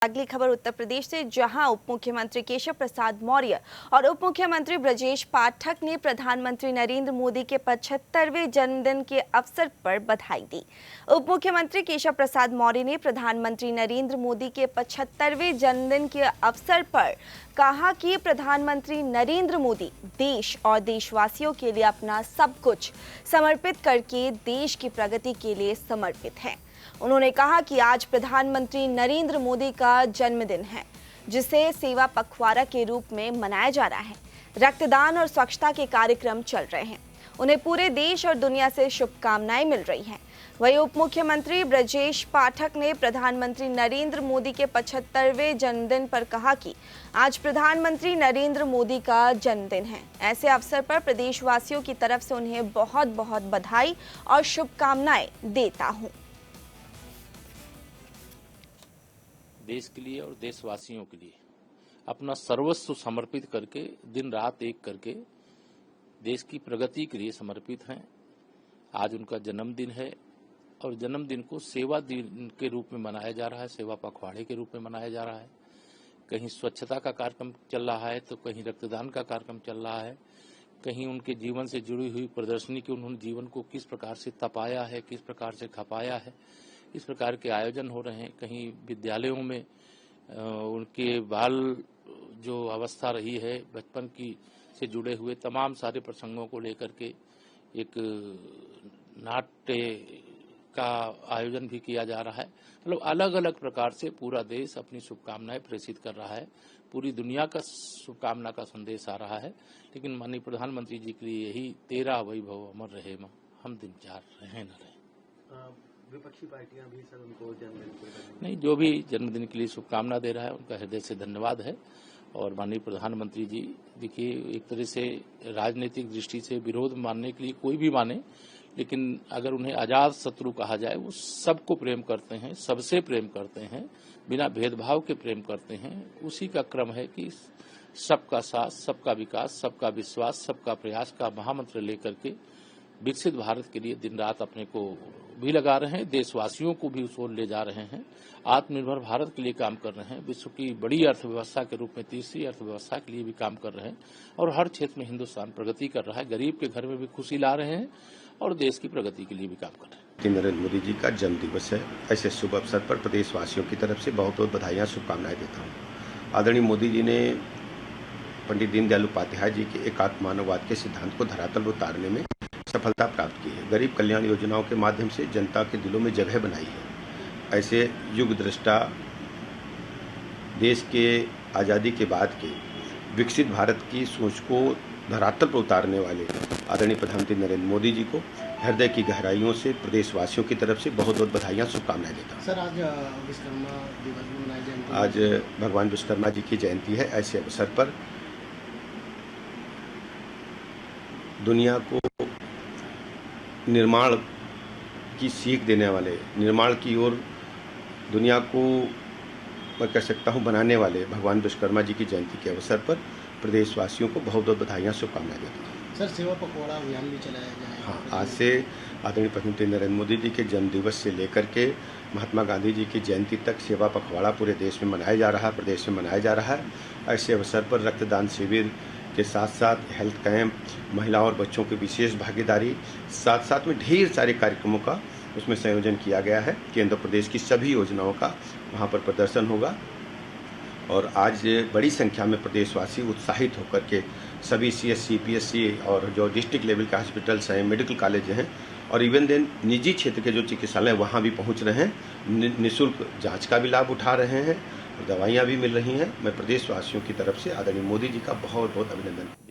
अगली खबर उत्तर प्रदेश से, जहां उप मुख्यमंत्री केशव प्रसाद मौर्य और उप मुख्यमंत्री ब्रजेश पाठक ने प्रधानमंत्री नरेंद्र मोदी के 75वें जन्मदिन के अवसर पर बधाई दी। उप मुख्यमंत्री केशव प्रसाद मौर्य ने प्रधानमंत्री नरेंद्र मोदी के 75वें जन्मदिन के अवसर पर कहा कि प्रधानमंत्री नरेंद्र मोदी देश और देशवासियों के लिए अपना सब कुछ समर्पित करके देश की प्रगति के लिए समर्पित हैं। उन्होंने कहा कि आज प्रधानमंत्री नरेंद्र मोदी का जन्मदिन है, जिसे सेवा पखवाड़ा के रूप में मनाया जा रहा है। रक्तदान और स्वच्छता के कार्यक्रम चल रहे हैं। उन्हें पूरे देश और दुनिया से शुभकामनाएं मिल रही हैं। वहीं उप मुख्यमंत्री ब्रजेश पाठक ने प्रधानमंत्री नरेंद्र मोदी के 75वें जन्मदिन पर कहा कि आज प्रधानमंत्री नरेंद्र मोदी का जन्मदिन है। ऐसे अवसर पर प्रदेशवासियों की तरफ से उन्हें बहुत बहुत बधाई और शुभकामनाएं देता हूं। देश के लिए और देशवासियों के लिए अपना सर्वस्व समर्पित करके दिन रात एक करके देश की प्रगति के लिए समर्पित हैं। आज उनका जन्मदिन है और जन्मदिन को सेवा दिन के रूप में मनाया जा रहा है, सेवा पखवाड़े के रूप में मनाया जा रहा है। कहीं स्वच्छता का कार्यक्रम चल रहा है तो कहीं रक्तदान का कार्यक्रम चल रहा है, कहीं उनके जीवन से जुड़ी हुई प्रदर्शनी की उन्होंने जीवन को किस प्रकार से तपाया है, किस प्रकार से खपाया है, इस प्रकार के आयोजन हो रहे हैं। कहीं विद्यालयों में उनके बाल जो अवस्था रही है बचपन की से जुड़े हुए तमाम सारे प्रसंगों को लेकर के एक नाट्य का आयोजन भी किया जा रहा है। मतलब अलग अलग प्रकार से पूरा देश अपनी शुभकामनाएं प्रेषित कर रहा है, पूरी दुनिया का शुभकामना का संदेश आ रहा है। लेकिन माननीय प्रधानमंत्री जी के लिए यही 13 वैभव अमर रहे हम दिन चार रहे न रहे। विपक्षी पार्टियां भी सर उनको जन्मदिन नहीं, जो भी जन्मदिन के लिए शुभकामना दे रहा है उनका हृदय से धन्यवाद है। और माननीय प्रधानमंत्री जी देखिए, एक तरह से राजनीतिक दृष्टि से विरोध मानने के लिए कोई भी माने, लेकिन अगर उन्हें आजाद शत्रु कहा जाए, वो सबको प्रेम करते हैं, सबसे प्रेम करते हैं, बिना भेदभाव के प्रेम करते हैं। उसी का क्रम है कि सबका साथ, सबका विकास, सबका विश्वास, सबका प्रयास का महामंत्र लेकर के विकसित भारत के लिए दिन रात अपने को भी लगा रहे हैं, देशवासियों को भी उस ओर ले जा रहे हैं। आत्मनिर्भर भारत के लिए काम कर रहे हैं, विश्व की बड़ी अर्थव्यवस्था के रूप में तीसरी अर्थव्यवस्था के लिए भी काम कर रहे हैं और हर क्षेत्र में हिंदुस्तान प्रगति कर रहा है। गरीब के घर में भी खुशी ला रहे हैं और देश की प्रगति के लिए भी काम कर रहे हैं। नरेंद्र मोदी जी का जन्म दिवस है। ऐसे शुभ अवसर पर प्रदेशवासियों की तरफ से बहुत बहुत बधाइयाँ, शुभकामनाएं देता हूँ। आदरणीय मोदी जी ने पंडित दीनदयाल उपाध्याय जी के एकात्म मानववाद के सिद्धांत को धरातल पर उतारने में सफलता प्राप्त की है। गरीब कल्याण योजनाओं के माध्यम से जनता के दिलों में जगह बनाई है। ऐसे युग दृष्टा देश के आज़ादी के बाद के विकसित भारत की सोच को धरातल पर उतारने वाले आदरणीय प्रधानमंत्री नरेंद्र मोदी जी को हृदय की गहराइयों से प्रदेशवासियों की तरफ से बहुत बहुत बधाइयाँ, शुभकामनाएं देता हूँ। सर, आज विश्वकर्मा दिवस मनाई जयंती, आज भगवान विश्वकर्मा जी की जयंती है। ऐसे अवसर पर दुनिया को निर्माण की सीख देने वाले, निर्माण की ओर दुनिया को मैं कह सकता हूँ बनाने वाले भगवान विश्वकर्मा जी की जयंती के अवसर पर प्रदेशवासियों को बहुत बहुत बधाइयाँ, शुभकामनाएं देता हूँ। सर, सेवा पखवाड़ा अभियान भी चलाया जाए। हाँ, आज से आदरणीय प्रधानमंत्री नरेंद्र मोदी जी के जन्म दिवस से लेकर के महात्मा गांधी जी की जयंती तक सेवा पखवाड़ा पूरे देश में मनाया जा रहा है, प्रदेश में मनाया जा रहा है। ऐसे अवसर पर रक्तदान शिविर के साथ साथ हेल्थ कैंप, महिलाओं और बच्चों की विशेष भागीदारी, साथ साथ में ढेर सारे कार्यक्रमों का उसमें संयोजन किया गया है। केंद्र प्रदेश की सभी योजनाओं का वहाँ पर प्रदर्शन होगा और आज बड़ी संख्या में प्रदेशवासी उत्साहित होकर के सभी CSC, PSC और जो डिस्ट्रिक्ट लेवल के हॉस्पिटल्स हैं, मेडिकल कॉलेज हैं और इवन देन निजी क्षेत्र के जो चिकित्सालय वहाँ भी पहुँच रहे हैं। निःशुल्क जाँच का भी लाभ उठा रहे हैं, दवाइयाँ भी मिल रही हैं। मैं प्रदेशवासियों की तरफ से आदरणीय मोदी जी का बहुत बहुत अभिनंदन